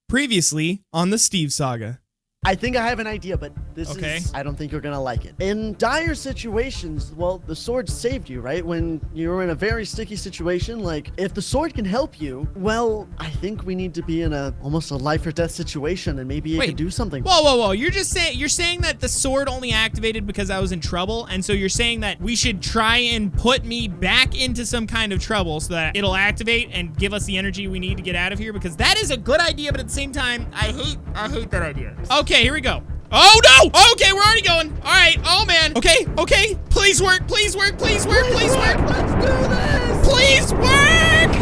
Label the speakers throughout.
Speaker 1: Previously on the Steve Saga.
Speaker 2: I think I have an idea, but I don't think you're gonna like it. In dire situations, well, the sword saved you, right? When you're in a very sticky situation, like, if the sword can help you, well, I think we need to be in almost a life or death situation, and maybe it can do something.
Speaker 1: Whoa. You're saying that the sword only activated because I was in trouble, and so you're saying that we should try and put me back into some kind of trouble so that it'll activate and give us the energy we need to get out of here? Because that is a good idea, but at the same time, I hate that idea. Okay, here we go. Oh no! Okay, we're already going. All right. Oh man. Okay. Please work. Please work.
Speaker 2: Let's do this.
Speaker 1: Please work.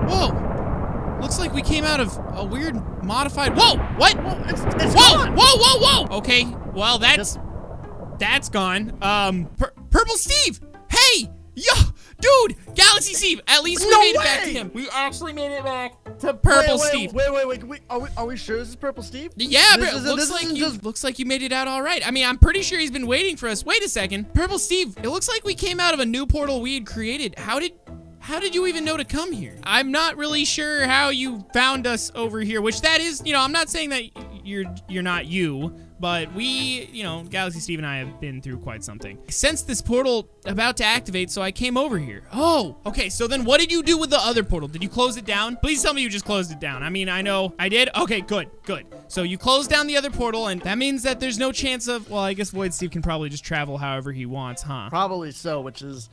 Speaker 1: Whoa! Looks like we came out of a weird modified. Whoa! What?
Speaker 2: It's gone.
Speaker 1: Whoa! Okay, well that's gone. Purple Steve. Hey, yo, dude, Galaxy Steve. At least we made it back to him. We actually made it back to Purple Steve.
Speaker 2: Wait. Are we sure this is Purple Steve?
Speaker 1: Yeah, but it looks like you made it out all right. I mean, I'm pretty sure he's been waiting for us. Wait a second. Purple Steve, it looks like we came out of a new portal we had created. How did you even know to come here? I'm not really sure how you found us over here, which that is, I'm not saying that you're not you, but we, Galaxy Steve and I have been through quite something. I sensed this portal about to activate, so I came over here. Oh, okay, so then what did you do with the other portal? Did you close it down? Please tell me you just closed it down. I mean, I know I did. Okay, good. So you closed down the other portal, and that means that there's no chance of, well, I guess Void Steve can probably just travel however he wants, huh?
Speaker 2: Probably so, which is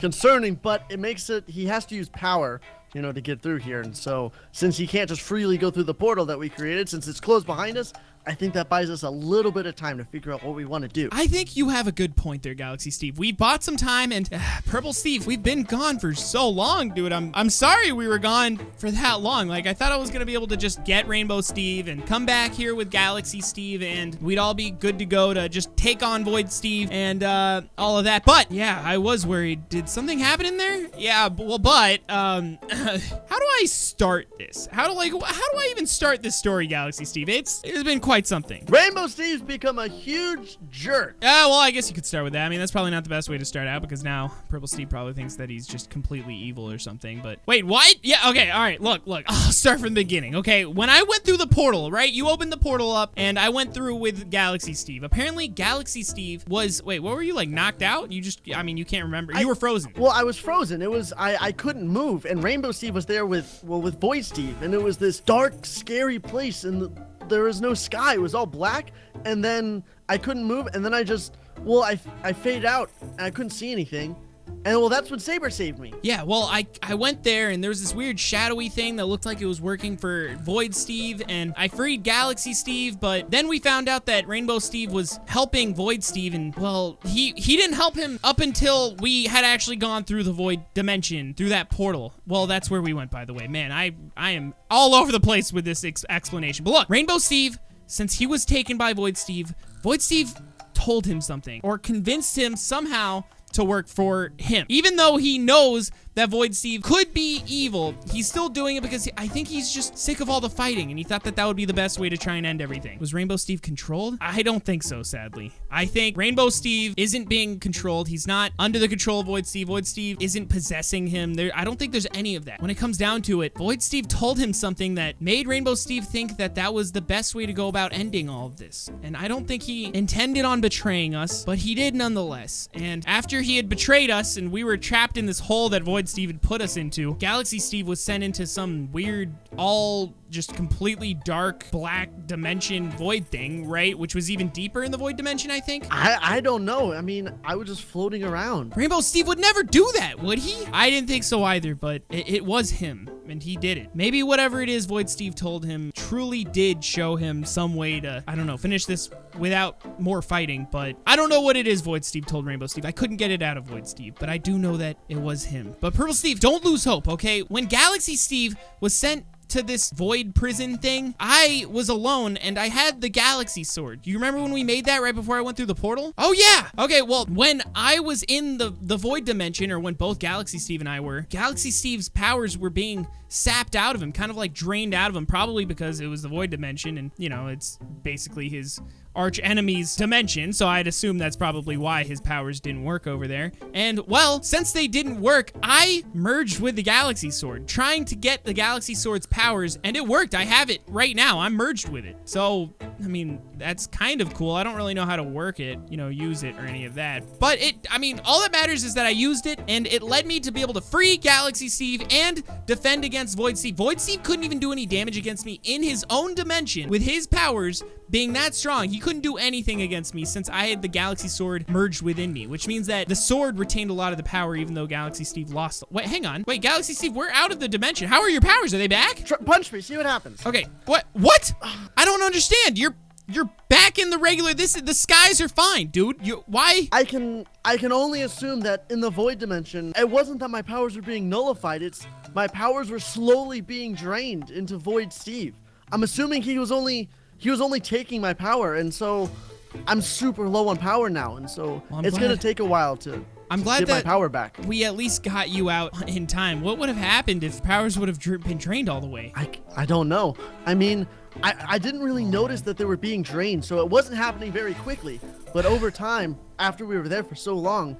Speaker 2: concerning, but it makes it, he has to use power, to get through here. And so since he can't just freely go through the portal that we created, since it's closed behind us, I think that buys us a little bit of time to figure out what we want to do.
Speaker 1: I think you have a good point there, Galaxy Steve. We bought some time, and Purple Steve, we've been gone for so long, dude. I'm sorry we were gone for that long. Like, I thought I was gonna be able to just get Rainbow Steve and come back here with Galaxy Steve, and we'd all be good to go to just take on Void Steve and all of that. But yeah, I was worried. Did something happen in there? Yeah, but how do I start this? How do I even start this story, Galaxy Steve? It's been quite something.
Speaker 2: Rainbow Steve's become a huge jerk.
Speaker 1: Well, I guess you could start with that. I mean, that's probably not the best way to start out, because now Purple Steve probably thinks that he's just completely evil or something. But wait, what? Yeah, okay, all right, look. I'll start from the beginning, okay? When I went through the portal, right? You opened the portal up, and I went through with Galaxy Steve. Apparently, Galaxy Steve was, wait, what were you, like, knocked out? You can't remember. You were frozen.
Speaker 2: Well, I was frozen. It was, I couldn't move, and Rainbow Steve was there with Void Steve, and it was this dark, scary place, and there was no sky. It was all black, and then I couldn't move, and then I faded out, and I couldn't see anything. And well, that's when Sabre saved me.
Speaker 1: Yeah, well, I went there, and there was this weird shadowy thing that looked like it was working for Void Steve, and I freed Galaxy Steve, but then we found out that Rainbow Steve was helping Void Steve, and well, he didn't help him up until we had actually gone through the Void Dimension, through that portal. Well, that's where we went, by the way. Man, I am all over the place with this explanation. But look, Rainbow Steve, since he was taken by Void Steve told him something, or convinced him somehow to work for him. Even though he knows that Void Steve could be evil, he's still doing it because I think he's just sick of all the fighting, and he thought that would be the best way to try and end everything. Was Rainbow Steve controlled? I don't think so, sadly. I think Rainbow Steve isn't being controlled. He's not under the control of Void Steve. Void Steve isn't possessing him. I don't think there's any of that. When it comes down to it, Void Steve told him something that made Rainbow Steve think that was the best way to go about ending all of this. And I don't think he intended on betraying us, but he did nonetheless. And after he had betrayed us and we were trapped in this hole that Void Steve had put us into, Galaxy Steve was sent into some weird, all just completely dark, black dimension void thing, right? Which was even deeper in the void dimension, I think.
Speaker 2: I don't know. I mean, I was just floating around.
Speaker 1: Rainbow Steve would never do that, would he? I didn't think so either, but it was him. and he did it. Maybe whatever it is Void Steve told him truly did show him some way to, I don't know, finish this without more fighting, but I don't know what it is Void Steve told Rainbow Steve. I couldn't get it out of Void Steve, but I do know that it was him. But Purple Steve, don't lose hope, okay? When Galaxy Steve was sent to this void prison thing, I was alone and I had the Galaxy Sword. Do you remember when we made that right before I went through the portal? Oh yeah! Okay, well, when I was in the void dimension, or when both Galaxy Steve and I were, Galaxy Steve's powers were being sapped out of him, kind of like drained out of him, probably because it was the void dimension and, you know, it's basically his arch enemy's dimension, so I'd assume that's probably why his powers didn't work over there. And, well, since they didn't work, I merged with the Galaxy Sword, trying to get the Galaxy Sword's powers, and it worked. I have it right now. I'm merged with it. So, I mean, that's kind of cool. I don't really know how to work it, you know, use it or any of that. But I mean, all that matters is that I used it, and it led me to be able to free Galaxy Steve and defend against Void Steve. Void Steve couldn't even do any damage against me in his own dimension with his powers being that strong. He couldn't do anything against me since I had the Galaxy Sword merged within me, which means that the sword retained a lot of the power even though Galaxy Steve lost. Wait, hang on. Wait, Galaxy Steve, we're out of the dimension. How are your powers? Are they back?
Speaker 2: Punch me, see what happens.
Speaker 1: Okay, what? I don't understand. You're back in the regular, the skies are fine, dude. Why?
Speaker 2: I can only assume that in the void dimension, it wasn't that my powers were being nullified, it's my powers were slowly being drained into Void Steve. I'm assuming he was only taking my power, and so I'm super low on power now, and so it's gonna take a while to get my power back.
Speaker 1: We at least got you out in time. What would have happened if powers would have been drained all the way?
Speaker 2: I don't know. I mean, I didn't really notice that they were being drained, so it wasn't happening very quickly. But over time, after we were there for so long,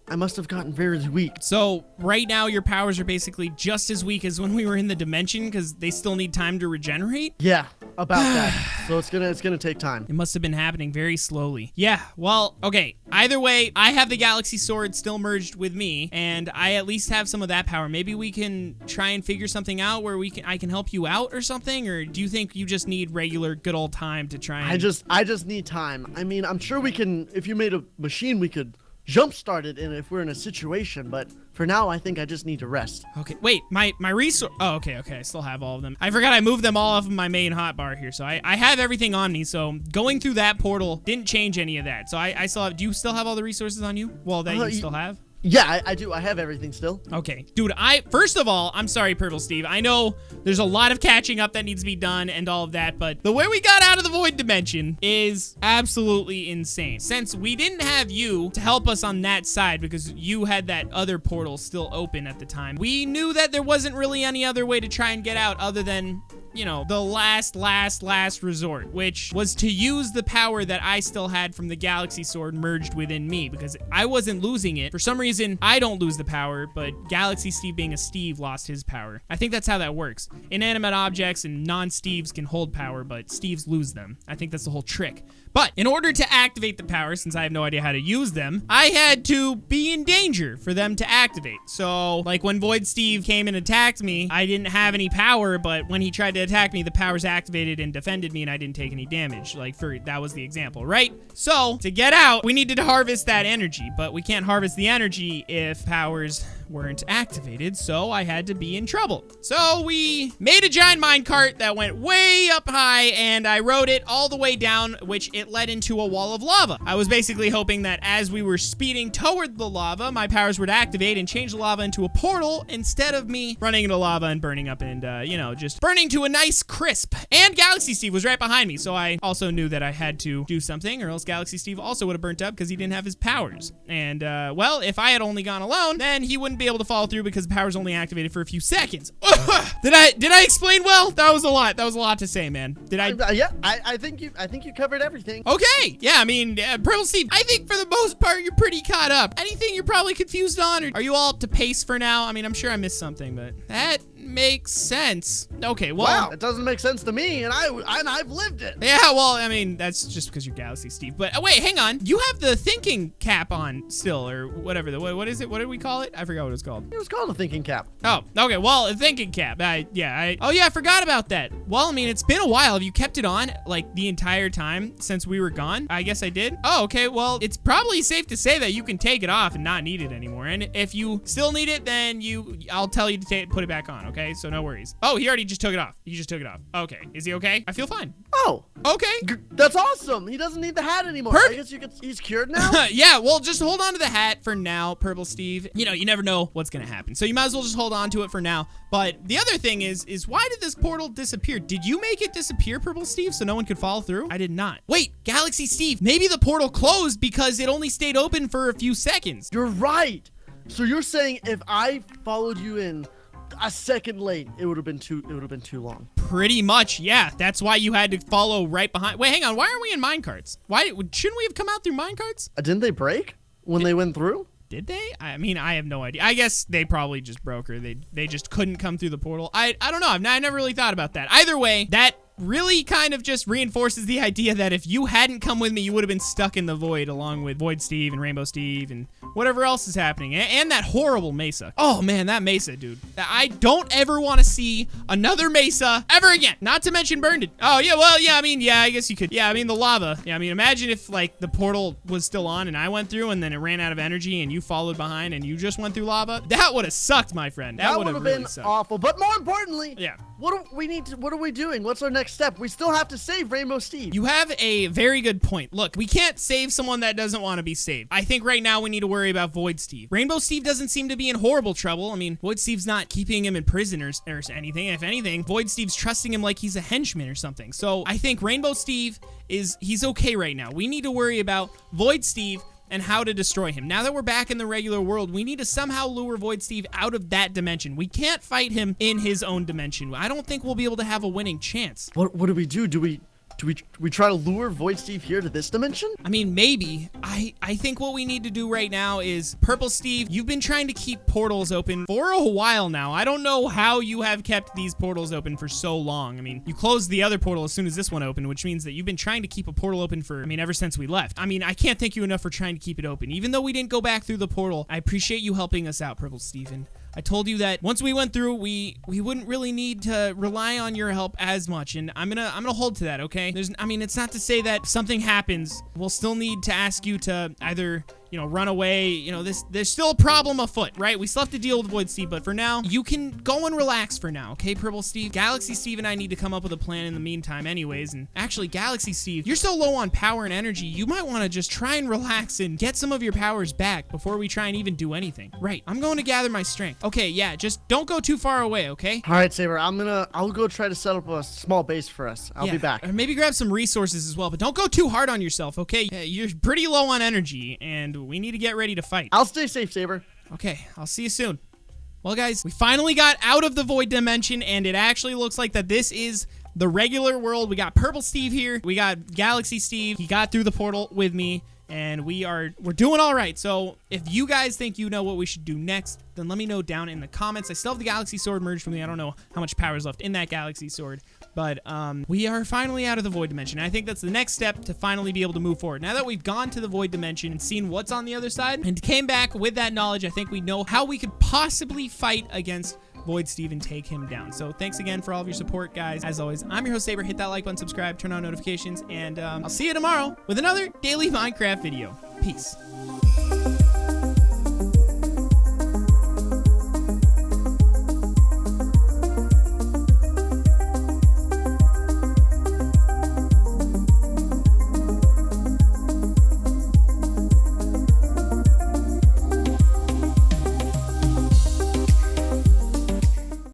Speaker 2: I must have gotten very weak.
Speaker 1: So right now your powers are basically just as weak as when we were in the dimension because they still need time to regenerate?
Speaker 2: Yeah, about that. So it's gonna take time.
Speaker 1: It must have been happening very slowly. Yeah, well, okay. Either way, I have the Galaxy Sword still merged with me, and I at least have some of that power. Maybe we can try and figure something out where I can help you out or something, or do you think you just need regular good old time to try and...
Speaker 2: I just need time. I mean, I'm sure we can, if you made a machine, we could jumpstart it in if we're in a situation, but for now, I think I just need to rest.
Speaker 1: Okay, wait, my resource... Oh, okay, I still have all of them. I forgot I moved them all off of my main hotbar here, so I have everything on me, so going through that portal didn't change any of that. So I still have... Do you still have all the resources on you? Well, that you still have?
Speaker 2: Yeah, I do. I have everything still.
Speaker 1: Okay. Dude, first of all, I'm sorry, Purple Steve. I know there's a lot of catching up that needs to be done and all of that, but the way we got out of the void dimension is absolutely insane. Since we didn't have you to help us on that side because you had that other portal still open at the time, we knew that there wasn't really any other way to try and get out other than, you know, the last resort, which was to use the power that I still had from the Galaxy Sword merged within me because I wasn't losing it. For some reason, I don't lose the power, but Galaxy Steve being a Steve lost his power. I think that's how that works. Inanimate objects and non-Steves can hold power, but Steves lose them. I think that's the whole trick. But in order to activate the power, since I have no idea how to use them, I had to be in danger for them to activate. So, like when Void Steve came and attacked me, I didn't have any power, but when he tried to attack me, the powers activated and defended me and I didn't take any damage. That was the example, right? So, to get out, we needed to harvest that energy, but we can't harvest the energy if powers weren't activated, so I had to be in trouble. So we made a giant minecart that went way up high, and I rode it all the way down, which it led into a wall of lava. I was basically hoping that as we were speeding toward the lava, my powers would activate and change the lava into a portal instead of me running into lava and burning up and, you know, just burning to a nice crisp. And Galaxy Steve was right behind me, so I also knew that I had to do something, or else Galaxy Steve also would have burnt up because he didn't have his powers. And, well, if I had only gone alone, then he wouldn't be able to follow through because the power's only activated for a few seconds. Did I explain well? That was a lot. That was a lot to say, man. Did I?
Speaker 2: Yeah, I think you covered everything.
Speaker 1: Okay. Yeah, I mean, Purple Steve, I think for the most part, you're pretty caught up. Anything you're probably confused on, or are you all up to pace for now? I mean, I'm sure I missed something, but that makes sense. Okay, well.
Speaker 2: Wow, it doesn't make sense to me, and I've lived it.
Speaker 1: Yeah, well, I mean, that's just because you're Galaxy Steve. But wait, hang on. You have the thinking cap on still, or whatever. What is it? What did we call it? I forgot what it was called.
Speaker 2: It was called a thinking cap.
Speaker 1: Oh, okay. Well, a thinking cap. Oh yeah, I forgot about that. Well, I mean, it's been a while. Have you kept it on like the entire time since we were gone? I guess I did. Oh, okay. Well, it's probably safe to say that you can take it off and not need it anymore. And if you still need it, then I'll tell you to put it back on. Okay. okay? So no worries. Oh, he already just took it off. He just took it off. Okay. Is he okay? I feel fine.
Speaker 2: Oh.
Speaker 1: Okay.
Speaker 2: That's awesome. He doesn't need the hat anymore.
Speaker 1: Perfect.
Speaker 2: I guess he's cured now?
Speaker 1: Yeah, well, just hold on to the hat for now, Purple Steve. You know, you never know what's gonna happen. So you might as well just hold on to it for now. But the other thing is why did this portal disappear? Did you make it disappear, Purple Steve, so no one could follow through? I did not. Wait, Galaxy Steve, maybe the portal closed because it only stayed open for a few seconds.
Speaker 2: You're right. So you're saying if I followed you in a second late, it would have been too long.
Speaker 1: Pretty much, yeah. That's why you had to follow right behind. Wait, hang on. Why aren't we in minecarts? Why shouldn't we have come out through minecarts?
Speaker 2: Didn't they break when they went through?
Speaker 1: Did they? I mean, I have no idea. I guess they probably just broke or they just couldn't come through the portal. I don't know. I never really thought about that. Either way, that really kind of just reinforces the idea that if you hadn't come with me, you would have been stuck in the void along with Void Steve and Rainbow Steve and whatever else is happening. And that horrible Mesa. Oh man, that Mesa, dude. I don't ever want to see another Mesa ever again. Not to mention burned it. Oh yeah, well, yeah, I mean, yeah, I guess you could. Yeah, I mean, the lava. Yeah, I mean, imagine if like the portal was still on and I went through and then it ran out of energy and you followed behind and you just went through lava. That would have sucked, my friend. That would have really
Speaker 2: been
Speaker 1: sucked.
Speaker 2: Awful. But more importantly,
Speaker 1: yeah.
Speaker 2: What are we doing? What's our next step? We still have to save Rainbow Steve.
Speaker 1: You have a very good point. Look, we can't save someone that doesn't want to be saved. I think right now we need to worry about Void Steve. Rainbow Steve doesn't seem to be in horrible trouble. I mean, Void Steve's not keeping him in prison or anything. If anything, Void Steve's trusting him like he's a henchman or something. So I think Rainbow Steve he's okay right now. We need to worry about Void Steve and how to destroy him. Now that we're back in the regular world, we need to somehow lure Void Steve out of that dimension. We can't fight him in his own dimension. I don't think we'll be able to have a winning chance.
Speaker 2: What do we do? Do we try to lure Void Steve here to this dimension?
Speaker 1: I mean, maybe. I think what we need to do right now is, Purple Steve, you've been trying to keep portals open for a while now. I don't know how you have kept these portals open for so long. I mean, you closed the other portal as soon as this one opened, which means that you've been trying to keep a portal open for, I mean, ever since we left. I mean, I can't thank you enough for trying to keep it open. Even though we didn't go back through the portal, I appreciate you helping us out, Purple Steve. And I told you that once we went through, we wouldn't really need to rely on your help as much, and I'm gonna hold to that, okay? I mean, it's not to say that if something happens, we'll still need to ask you to either, you know, run away. You know, there's still a problem afoot, right? We still have to deal with Void Steve, but for now, you can go and relax for now, okay, Purple Steve? Galaxy Steve and I need to come up with a plan in the meantime anyways, and actually, Galaxy Steve, you're so low on power and energy, you might want to just try and relax and get some of your powers back before we try and even do anything. Right, I'm going to gather my strength. Okay, yeah, just don't go too far away, okay?
Speaker 2: All right, Saber, I'll go try to set up a small base for us. I'll be back.
Speaker 1: Or maybe grab some resources as well, but don't go too hard on yourself, okay? You're pretty low on energy, and we need to get ready to fight.
Speaker 2: I'll stay safe, Saber.
Speaker 1: Okay, I'll see you soon. Well, guys, we finally got out of the void dimension, and it actually looks like that this is the regular world. We got Purple Steve here. We got Galaxy Steve. He got through the portal with me, and we're doing all right. So if you guys think you know what we should do next, then let me know down in the comments. I still have the Galaxy Sword merged for me. I don't know how much power is left in that Galaxy Sword, but we are finally out of the Void Dimension. I think that's the next step to finally be able to move forward. Now that we've gone to the Void Dimension and seen what's on the other side and came back with that knowledge, I think we know how we could possibly fight against Void Steve and take him down. So thanks again for all of your support, guys. As always, I'm your host, Saber. Hit that like button, subscribe, turn on notifications, and I'll see you tomorrow with another daily Minecraft video. Peace.